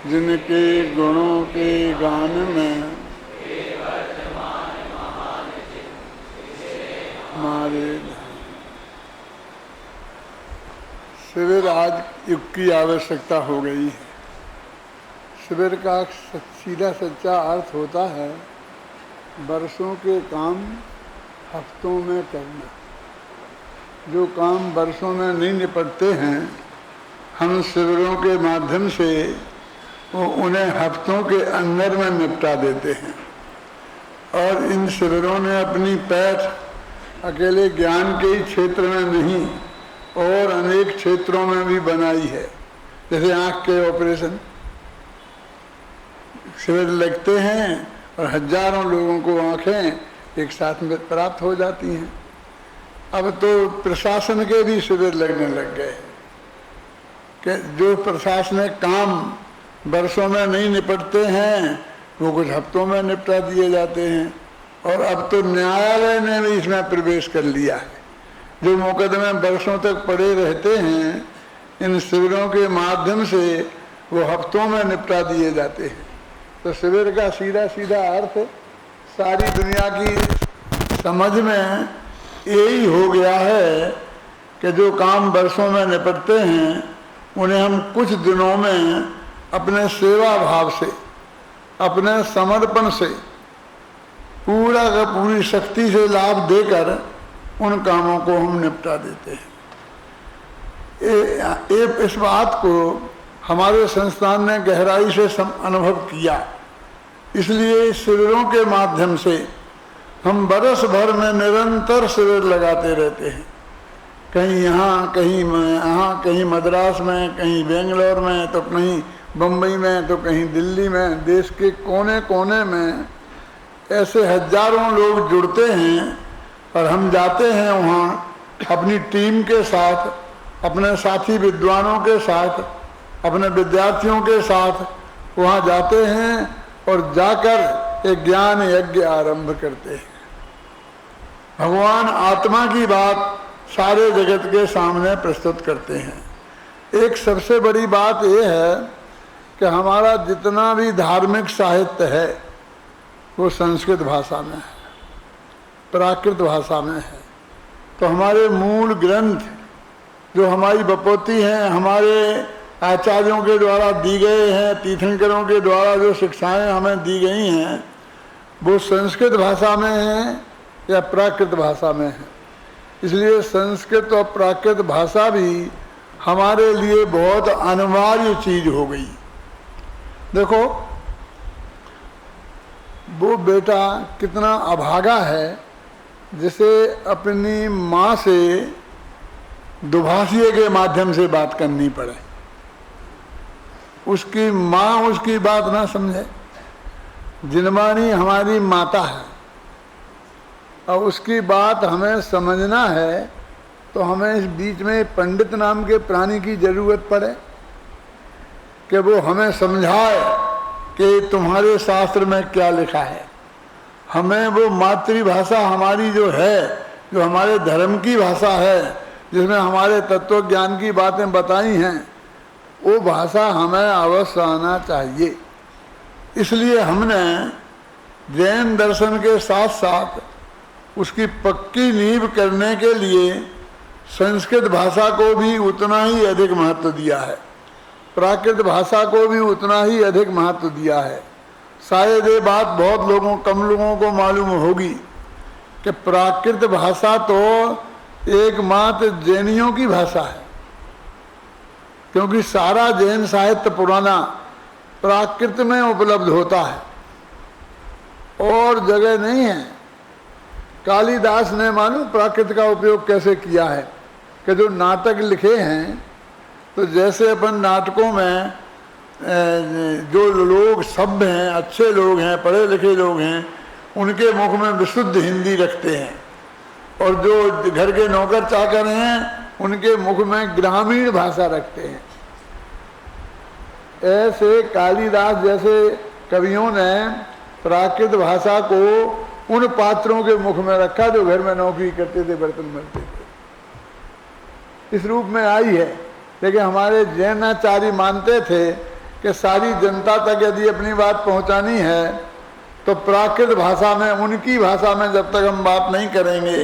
जिनके गुणों के गान में हमारे शिविर आज युग की आवश्यकता हो गई है। शिविर का सीधा सच्चा अर्थ होता है वर्षों के काम हफ्तों में करना। जो काम वर्षों में नहीं निपटते हैं, हम शिविरों के माध्यम से वो उन्हें हफ्तों के अंदर में निपटा देते हैं। और इन शिविरों ने अपनी पैठ अकेले ज्ञान के ही क्षेत्र में नहीं और अनेक क्षेत्रों में भी बनाई है। जैसे आँख के ऑपरेशन शिविर लगते हैं और हजारों लोगों को आँखें एक साथ में प्राप्त हो जाती हैं। अब तो प्रशासन के भी शिविर लगने लग गए कि जो प्रशासनिक काम वर्षों में नहीं निपटते हैं वो कुछ हफ्तों में निपटा दिए जाते हैं। और अब तो न्यायालय ने भी इसमें प्रवेश कर लिया है। जो मुकदमे वर्षों तक पड़े रहते हैं, इन शिविरों के माध्यम से वो हफ्तों में निपटा दिए जाते हैं। तो शिविर का सीधा सीधा अर्थ सारी दुनिया की समझ में यही हो गया है कि जो काम वर्षों में निपटते हैं उन्हें हम कुछ दिनों में अपने सेवा भाव से, अपने समर्पण से, पूरा का पूरी शक्ति से लाभ देकर उन कामों को हम निपटा देते हैं। इस बात को हमारे संस्थान ने गहराई से अनुभव किया। इसलिए शिविरों के माध्यम से हम बरस भर में निरंतर शिविर लगाते रहते हैं। कहीं यहाँ, कहीं यहाँ, कहीं मद्रास में, कहीं बेंगलोर में, तो कहीं बम्बई में, तो कहीं दिल्ली में। देश के कोने कोने में ऐसे हजारों लोग जुड़ते हैं और हम जाते हैं वहाँ अपनी टीम के साथ, अपने साथी विद्वानों के साथ, अपने विद्यार्थियों के साथ वहाँ जाते हैं और जाकर एक ज्ञान यज्ञ आरंभ करते हैं। भगवान आत्मा की बात सारे जगत के सामने प्रस्तुत करते हैं। एक सबसे बड़ी बात यह है कि हमारा जितना भी धार्मिक साहित्य है वो संस्कृत भाषा में है, प्राकृत भाषा में है। तो हमारे मूल ग्रंथ जो हमारी बपोती हैं, हमारे आचार्यों के द्वारा दी गए हैं, तीर्थंकरों के द्वारा जो शिक्षाएं हमें दी गई हैं, वो संस्कृत भाषा में हैं या प्राकृत भाषा में है। इसलिए संस्कृत और प्राकृत भाषा भी हमारे लिए बहुत अनिवार्य चीज हो गई। देखो वो बेटा कितना अभागा है जिसे अपनी माँ से दुभाषिये के माध्यम से बात करनी पड़े, उसकी माँ उसकी बात ना समझे। जिनवानी हमारी माता है और उसकी बात हमें समझना है तो हमें इस बीच में पंडित नाम के प्राणी की जरूरत पड़े कि वो हमें समझाए कि तुम्हारे शास्त्र में क्या लिखा है। हमें वो मातृभाषा हमारी जो है, जो हमारे धर्म की भाषा है, जिसमें हमारे तत्व ज्ञान की बातें बताई हैं, वो भाषा हमें अवश्य आना चाहिए। इसलिए हमने जैन दर्शन के साथ साथ उसकी पक्की नींव करने के लिए संस्कृत भाषा को भी उतना ही अधिक महत्व दिया है, प्राकृत भाषा को भी उतना ही अधिक महत्व दिया है। शायद ये बात बहुत कम लोगों को मालूम होगी कि प्राकृत भाषा तो एकमात्र जैनियों की भाषा है, क्योंकि सारा जैन साहित्य पुराना प्राकृत में उपलब्ध होता है और जगह नहीं है। कालिदास ने मालूम प्राकृत का उपयोग कैसे किया है कि जो नाटक लिखे हैं, तो जैसे अपन नाटकों में जो लोग सभ्य हैं, अच्छे लोग हैं, पढ़े लिखे लोग हैं, उनके मुख में विशुद्ध हिंदी रखते हैं, और जो घर के नौकर चाकर हैं उनके मुख में ग्रामीण भाषा रखते हैं। ऐसे कालिदास जैसे कवियों ने प्राकृत भाषा को उन पात्रों के मुख में रखा जो घर में नौकरी करते थे, बर्तन मलते थे। इस रूप में आई है। लेकिन हमारे जैनाचार्य मानते थे कि सारी जनता तक यदि अपनी बात पहुंचानी है तो प्राकृत भाषा में, उनकी भाषा में जब तक हम बात नहीं करेंगे,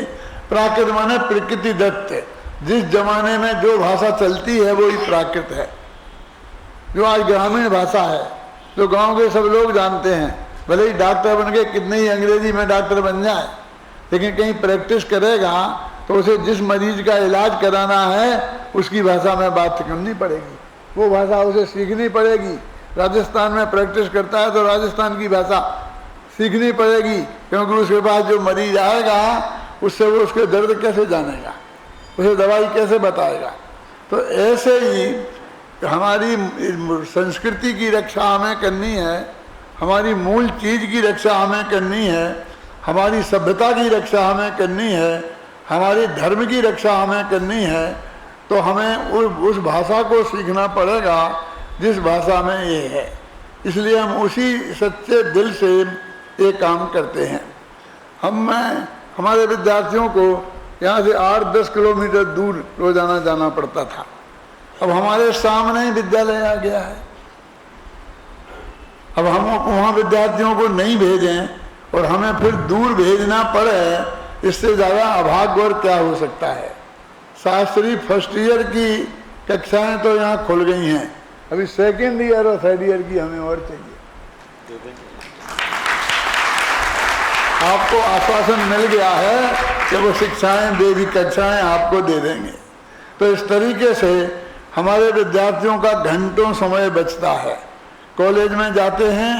प्राकृत माने प्रकृति दत्त, जिस जमाने में जो भाषा चलती है वो ही प्राकृत है। जो आज ग्रामीण भाषा है, जो गांव के सब लोग जानते हैं, भले ही डॉक्टर बन के कितने ही अंग्रेजी में डॉक्टर बन जाए, लेकिन कहीं प्रैक्टिस करेगा तो उसे जिस मरीज का इलाज कराना है उसकी भाषा में बात करनी पड़ेगी, वो भाषा उसे सीखनी पड़ेगी। राजस्थान में प्रैक्टिस करता है तो राजस्थान की भाषा सीखनी पड़ेगी, क्योंकि उसके पास जो मरीज आएगा उससे वो उसके दर्द कैसे जानेगा, उसे दवाई कैसे बताएगा। तो ऐसे ही हमारी संस्कृति की रक्षा हमें करनी है, हमारी मूल चीज़ की रक्षा हमें करनी है, हमारी सभ्यता की रक्षा हमें करनी है, हमारे धर्म की रक्षा हमें करनी है, तो हमें उस भाषा को सीखना पड़ेगा जिस भाषा में ये है। इसलिए हम उसी सच्चे दिल से ये काम करते हैं। हमारे विद्यार्थियों को यहाँ से 8-10 किलोमीटर दूर रोजाना जाना पड़ता था, अब हमारे सामने ही विद्यालय आ गया है। अब हम वहाँ विद्यार्थियों को नहीं भेजें और हमें फिर दूर भेजना पड़े, इससे ज़्यादा अभाग्य और क्या हो सकता है। शास्त्री फर्स्ट ईयर की कक्षाएं तो यहाँ खुल गई हैं, अभी सेकेंड ईयर और थर्ड ईयर की हमें और चाहिए। आपको आश्वासन मिल गया है कि वो शिक्षाएं, देवी कक्षाएं आपको दे देंगे। तो इस तरीके से हमारे विद्यार्थियों का घंटों समय बचता है। कॉलेज में जाते हैं,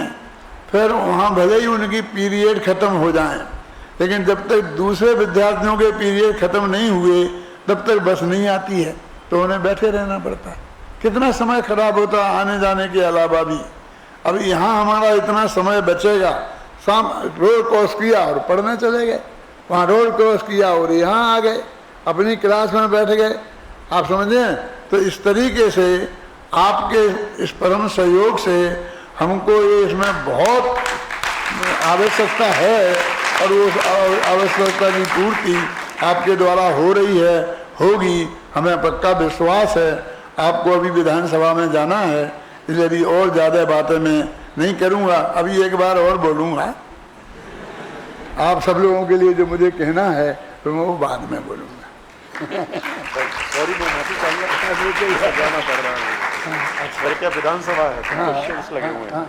फिर वहाँ भले ही उनकी पीरियड खत्म हो जाएं, लेकिन जब तक दूसरे विद्यार्थियों के पीरियड खत्म नहीं हुए तब तक बस नहीं आती है, तो उन्हें बैठे रहना पड़ता है। कितना समय खराब होता है आने जाने के अलावा भी। अब यहाँ हमारा इतना समय बचेगा, शाम रोड क्रॉस किया और पढ़ने चले गए, वहाँ रोड क्रॉस किया और यहाँ आ गए, अपनी क्लास में बैठ गए। आप समझे? तो इस तरीके से आपके इस परम सहयोग से हमको ये इसमें बहुत आवश्यकता है, और उस आवश्यकता की पूर्ति आपके द्वारा हो रही है, होगी, हमें पक्का विश्वास है। आपको अभी विधानसभा में जाना है, इसलिए अभी और ज़्यादा बातें मैं नहीं करूँगा, अभी एक बार और बोलूँगा। आप सब लोगों के लिए जो मुझे कहना है तो मैं वो बाद में बोलूँगा। सॉरी, मैं माफी चाहूँगा, जाना पड़ रहा है, क्या विधानसभा है, क्वेश्चंस लगे हुए हैं।